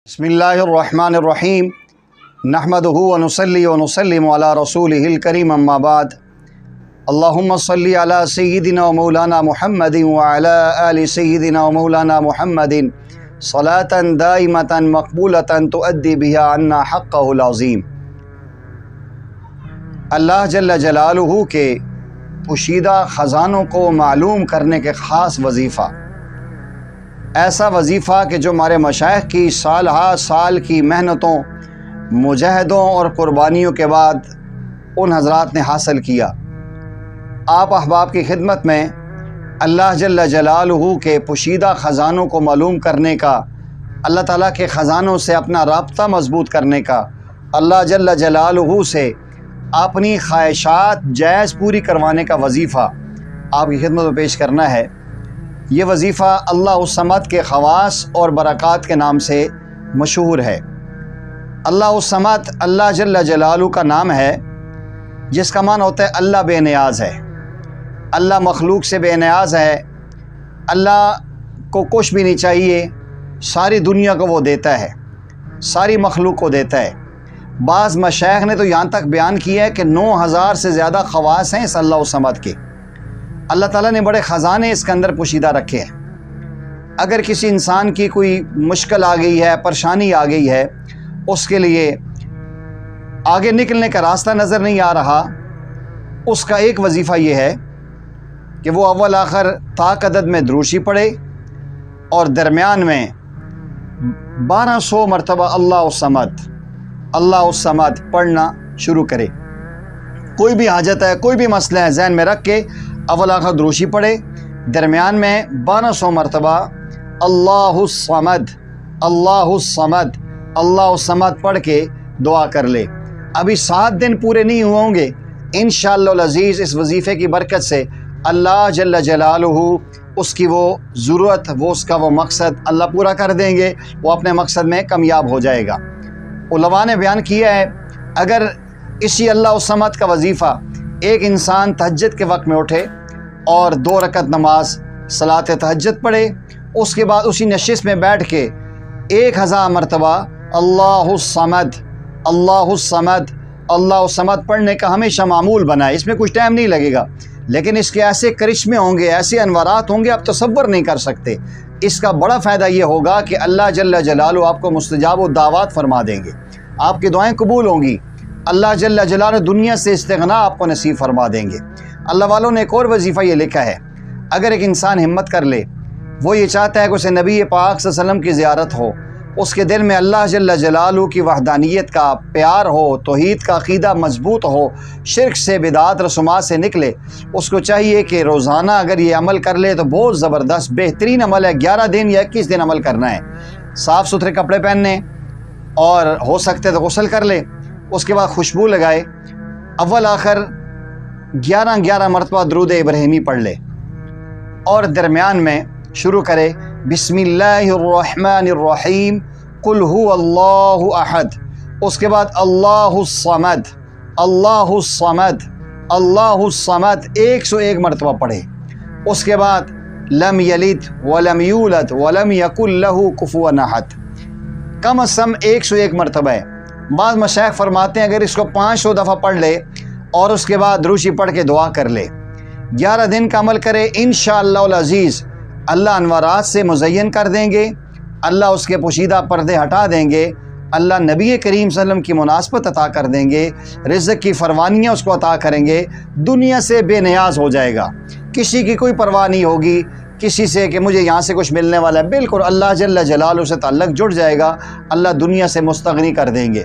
بسم اللہ الرحمن الرحیم نحمدہ ونصلی ونسلم علی رسولہ الکریم اما بعد اللہم صلی علی سیدنا و مولانا محمد وعلی آل سیدنا و مولانا محمد صلاة دائمة مقبولة تؤدی بها عنا حقہ العظیم۔ اللہ جل جلالہ کے پوشیدہ خزانوں کو معلوم کرنے کے خاص وظیفہ، ایسا وظیفہ کہ جو ہمارے مشائخ کی سال ہا سال کی محنتوں، مجاہدوں اور قربانیوں کے بعد ان حضرات نے حاصل کیا۔ آپ احباب کی خدمت میں اللہ جل جلالہ کے پوشیدہ خزانوں کو معلوم کرنے کا، اللہ تعالیٰ کے خزانوں سے اپنا رابطہ مضبوط کرنے کا، اللہ جل جلالہ سے اپنی خواہشات جائز پوری کروانے کا وظیفہ آپ کی خدمت میں پیش کرنا ہے۔ یہ وظیفہ اللہ الصمد کے خواص اور برکات کے نام سے مشہور ہے۔ اللہ الصمد اللہ جل جلالہ کا نام ہے، جس کا معنی ہوتا ہے اللہ بے نیاز ہے، اللہ مخلوق سے بے نیاز ہے، اللہ کو کچھ بھی نہیں چاہیے، ساری دنیا کو وہ دیتا ہے، ساری مخلوق کو دیتا ہے۔ بعض مشائخ نے تو یہاں تک بیان کیا ہے کہ 9000 سے زیادہ خواص ہیں اس اللہ الصمد کے۔ اللہ تعالیٰ نے بڑے خزانے اس کے اندر پوشیدہ رکھے ہیں۔ اگر کسی انسان کی کوئی مشکل آ گئی ہے، پریشانی آ گئی ہے، اس کے لیے آگے نکلنے کا راستہ نظر نہیں آ رہا، اس کا ایک وظیفہ یہ ہے کہ وہ اول آخر طاق عدد میں دروشی پڑھے اور درمیان میں 1200 مرتبہ اللہ الصمد پڑھنا شروع کرے۔ کوئی بھی حاجت ہے، کوئی بھی مسئلہ ہے، ذہن میں رکھ کے اول آخر دروشی پڑھے، درمیان میں 1200 مرتبہ اللہ الصمد پڑھ کے دعا کر لے۔ ابھی 7 دن پورے نہیں ہوئے ہوں گے، انشاءاللہ العزیز اس وظیفے کی برکت سے اللہ جل جلالہ اس کی وہ ضرورت، اس کا وہ مقصد اللہ پورا کر دیں گے، وہ اپنے مقصد میں کامیاب ہو جائے گا۔ علماء نے بیان کیا ہے، اگر اسی اللہ الصمد کا وظیفہ ایک انسان تہجد کے وقت میں اٹھے اور 2 رکعت نماز صلاۃ تہجد پڑھے، اس کے بعد اسی نشست میں بیٹھ کے 1000 مرتبہ اللہ الصمد پڑھنے کا ہمیشہ معمول بنائے۔ اس میں کچھ ٹائم نہیں لگے گا، لیکن اس کے ایسے کرشمے ہوں گے، ایسے انوارات ہوں گے آپ تصور نہیں کر سکتے۔ اس کا بڑا فائدہ یہ ہوگا کہ اللہ جل جلالہ آپ کو مستجاب الدعوات فرما دیں گے، آپ کی دعائیں قبول ہوں گی، اللہ جل جلالہ دنیا سے استغنا آپ کو نصیب فرما دیں گے۔ اللہ والوں نے ایک اور وظیفہ یہ لکھا ہے، اگر ایک انسان ہمت کر لے، وہ یہ چاہتا ہے کہ اسے نبی پاک صلی اللہ علیہ وسلم کی زیارت ہو، اس کے دل میں اللہ جل جلالہ کی وحدانیت کا پیار ہو، توحید کا عقیدہ مضبوط ہو، شرک سے، بدعات رسومات سے نکلے، اس کو چاہیے کہ روزانہ اگر یہ عمل کر لے تو بہت زبردست بہترین عمل ہے۔ 11 دن یا 21 دن عمل کرنا ہے، صاف ستھرے کپڑے پہننے اور ہو سکتے تو غسل کر لے، اس کے بعد خوشبو لگائے، اول آخر 11 مرتبہ درود ابراہیمی پڑھ لے اور درمیان میں شروع کرے بسم اللہ الرحمن الرحیم قل هو اللہ احد، اس کے بعد اللہ الصمد 101 مرتبہ پڑھے، اس کے بعد لم یلد ولم یولد ولم یکن لہ کفوا احد، کم از کم 101 مرتبہ ہے۔ بعض مشائخ فرماتے ہیں اگر اس کو 500 دفعہ پڑھ لے اور اس کے بعد دروشی پڑھ کے دعا کر لے، 11 دن کا عمل کرے، انشاءاللہ العزیز اللہ انوارات سے مزین کر دیں گے، اللہ اس کے پوشیدہ پردے ہٹا دیں گے، اللہ نبی کریم صلی اللہ علیہ وسلم کی مناسبت عطا کر دیں گے، رزق کی فروانیاں اس کو عطا کریں گے، دنیا سے بے نیاز ہو جائے گا، کسی کی کوئی پرواہ نہیں ہوگی کسی سے کہ مجھے یہاں سے کچھ ملنے والا ہے، بالکل اللہ جل جلالہ سے تعلق جڑ جائے گا، اللہ دنیا سے مستغنی کر دیں گے،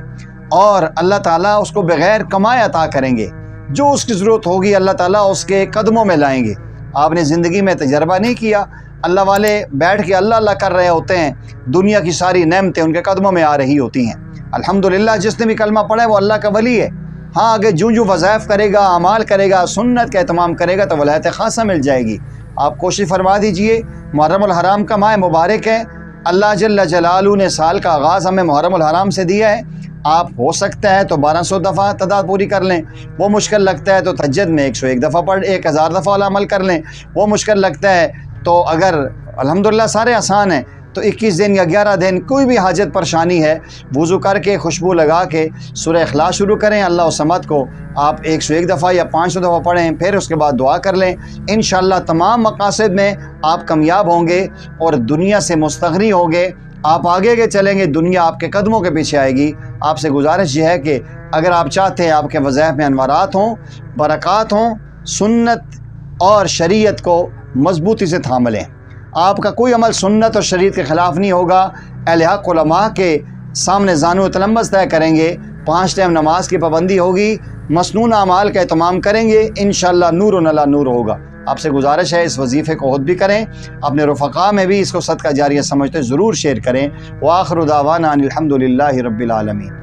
اور اللہ تعالیٰ اس کو بغیر کمائے عطا کریں گے، جو اس کی ضرورت ہوگی اللہ تعالیٰ اس کے قدموں میں لائیں گے۔ آپ نے زندگی میں تجربہ نہیں کیا، اللہ والے بیٹھ کے اللہ کر رہے ہوتے ہیں، دنیا کی ساری نعمتیں ان کے قدموں میں آ رہی ہوتی ہیں۔ الحمدللہ جس نے بھی کلمہ پڑھا ہے وہ اللہ کا ولی ہے۔ ہاں اگر جو وظائف کرے گا، اعمال کرے گا، سنت کا اہتمام کرے گا تو ولایت خاصہ مل جائے گی۔ آپ کوشش فرما دیجئے، محرم الحرام کا ماہ مبارک ہے، اللہ جل جلالہ نے سال کا آغاز ہمیں محرم الحرام سے دیا ہے۔ آپ ہو سکتا ہے تو 1200 دفعہ تعداد پوری کر لیں، وہ مشکل لگتا ہے تو تہجد میں 101 دفعہ پڑھ 1000 دفعہ والا عمل کر لیں، وہ مشکل لگتا ہے تو اگر الحمدللہ سارے آسان ہیں تو تو 21 دن یا 11 دن کوئی بھی حاجت پریشانی ہے، وضو کر کے خوشبو لگا کے سورہ اخلاص شروع کریں۔ اللہ الصمد کو آپ 101 دفعہ یا 500 دفعہ پڑھیں، پھر اس کے بعد دعا کر لیں۔ انشاءاللہ تمام مقاصد میں آپ کامیاب ہوں گے اور دنیا سے مستغنی ہوں گے۔ آپ آگے کے چلیں گے، دنیا آپ کے قدموں کے پیچھے آئے گی۔ آپ سے گزارش یہ ہے کہ اگر آپ چاہتے ہیں آپ کے وظائف میں انوارات ہوں، برکات ہوں، سنت اور شریعت کو مضبوطی سے تھام لیں۔ آپ کا کوئی عمل سنت اور شریعت کے خلاف نہیں ہوگا۔ اہل حق علماء کے سامنے زانو تلمبس طے کریں گے، 5 ٹائم نماز کی پابندی ہوگی، مسنون اعمال کا اہتمام کریں گے، انشاءاللہ نور علی نور ہوگا۔ آپ سے گزارش ہے اس وظیفے کو خود بھی کریں، اپنے رفقا میں بھی اس کو صدقہ جاریہ سمجھتے ضرور شیئر کریں۔ وآخر دعوانا ان الحمدللہ رب العالمین۔